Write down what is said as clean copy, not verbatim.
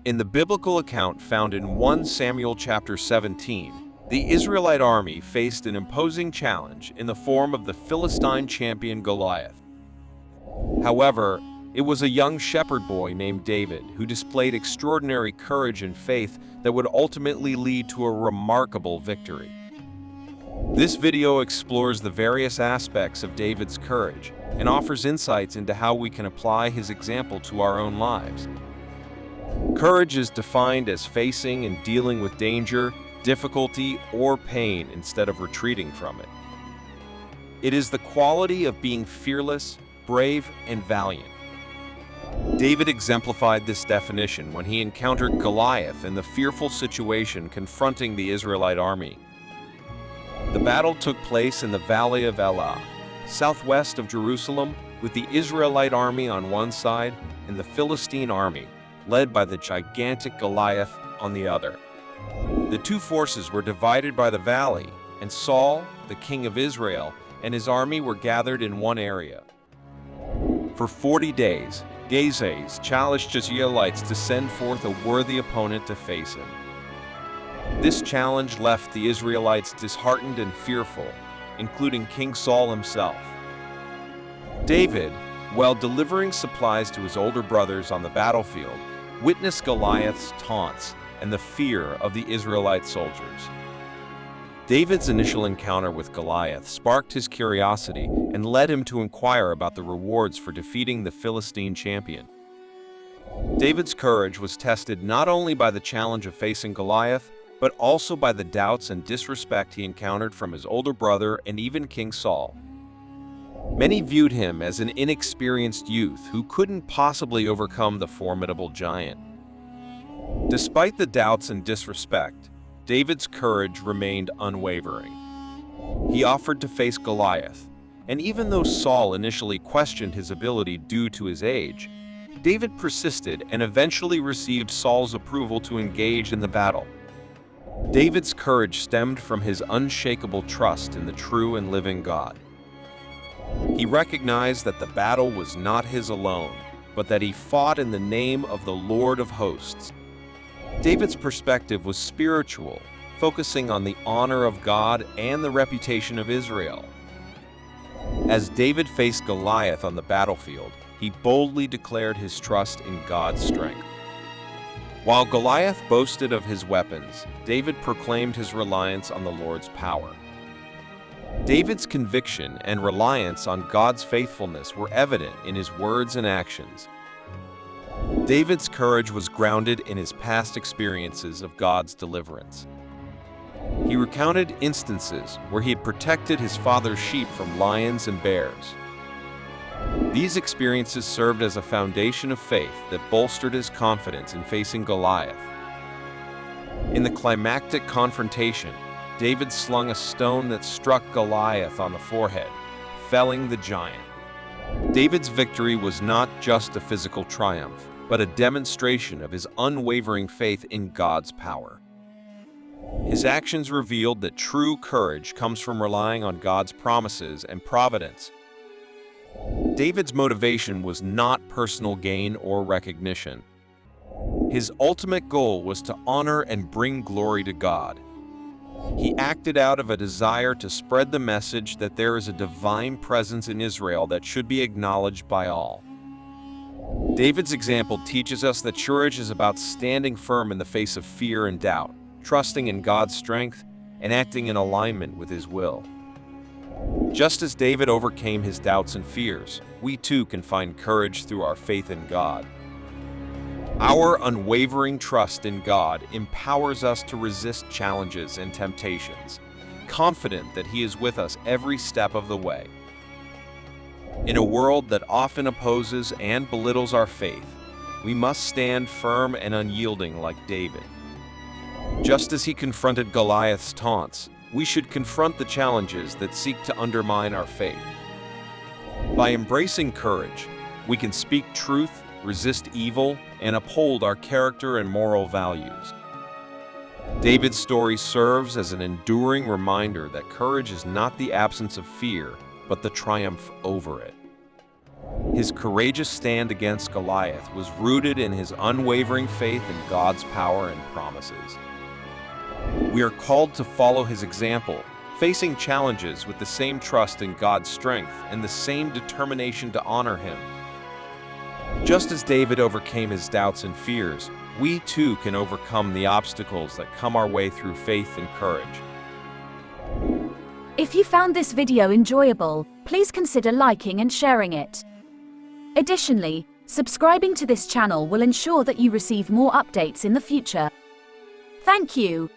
In the biblical account found in 1 Samuel chapter 17, the Israelite army faced an imposing challenge in the form of the Philistine champion Goliath. However, it was a young shepherd boy named David who displayed extraordinary courage and faith that would ultimately lead to a remarkable victory. This video explores the various aspects of David's courage and offers insights into how we can apply his example to our own lives. Courage is defined as facing and dealing with danger, difficulty, or pain instead of retreating from it. It is the quality of being fearless, brave, and valiant. David exemplified this definition when he encountered Goliath in the fearful situation confronting the Israelite army. The battle took place in the valley of Elah, southwest of Jerusalem, with the Israelite army on one side and the Philistine army, led by the gigantic Goliath, on the other. The two forces were divided by the valley, and Saul, the king of Israel, and his army were gathered in one area. For 40 days, Gazes challenged the Israelites to send forth a worthy opponent to face him. This challenge left the Israelites disheartened and fearful, including King Saul himself. David, while delivering supplies to his older brothers on the battlefield, witnessed Goliath's taunts and the fear of the Israelite soldiers. David's initial encounter with Goliath sparked his curiosity and led him to inquire about the rewards for defeating the Philistine champion. David's courage was tested not only by the challenge of facing Goliath, but also by the doubts and disrespect he encountered from his older brother and even King Saul. Many viewed him as an inexperienced youth who couldn't possibly overcome the formidable giant. Despite the doubts and disrespect, David's courage remained unwavering. He offered to face Goliath, and even though Saul initially questioned his ability due to his age, David persisted and eventually received Saul's approval to engage in the battle. David's courage stemmed from his unshakable trust in the true and living God. He recognized that the battle was not his alone, but that he fought in the name of the Lord of hosts. David's perspective was spiritual, focusing on the honor of God and the reputation of Israel. As David faced Goliath on the battlefield, he boldly declared his trust in God's strength. While Goliath boasted of his weapons, David proclaimed his reliance on the Lord's power. David's conviction and reliance on God's faithfulness were evident in his words and actions. David's courage was grounded in his past experiences of God's deliverance. He recounted instances where he had protected his father's sheep from lions and bears. These experiences served as a foundation of faith that bolstered his confidence in facing Goliath. In the climactic confrontation, David slung a stone that struck Goliath on the forehead, felling the giant. David's victory was not just a physical triumph, but a demonstration of his unwavering faith in God's power. His actions revealed that true courage comes from relying on God's promises and providence. David's motivation was not personal gain or recognition. His ultimate goal was to honor and bring glory to God. He acted out of a desire to spread the message that there is a divine presence in Israel that should be acknowledged by all. David's example teaches us that courage is about standing firm in the face of fear and doubt, trusting in God's strength, and acting in alignment with His will. Just as David overcame his doubts and fears, we too can find courage through our faith in God. Our unwavering trust in God empowers us to resist challenges and temptations, confident that He is with us every step of the way. In a world that often opposes and belittles our faith, we must stand firm and unyielding like David. Just as he confronted Goliath's taunts, we should confront the challenges that seek to undermine our faith. By embracing courage, we can speak truth, resist evil, and uphold our character and moral values. David's story serves as an enduring reminder that courage is not the absence of fear, but the triumph over it. His courageous stand against Goliath was rooted in his unwavering faith in God's power and promises. We are called to follow his example, facing challenges with the same trust in God's strength and the same determination to honor him. Just as David overcame his doubts and fears, we too can overcome the obstacles that come our way through faith and courage. If you found this video enjoyable, please consider liking and sharing it. Additionally, subscribing to this channel will ensure that you receive more updates in the future. Thank you.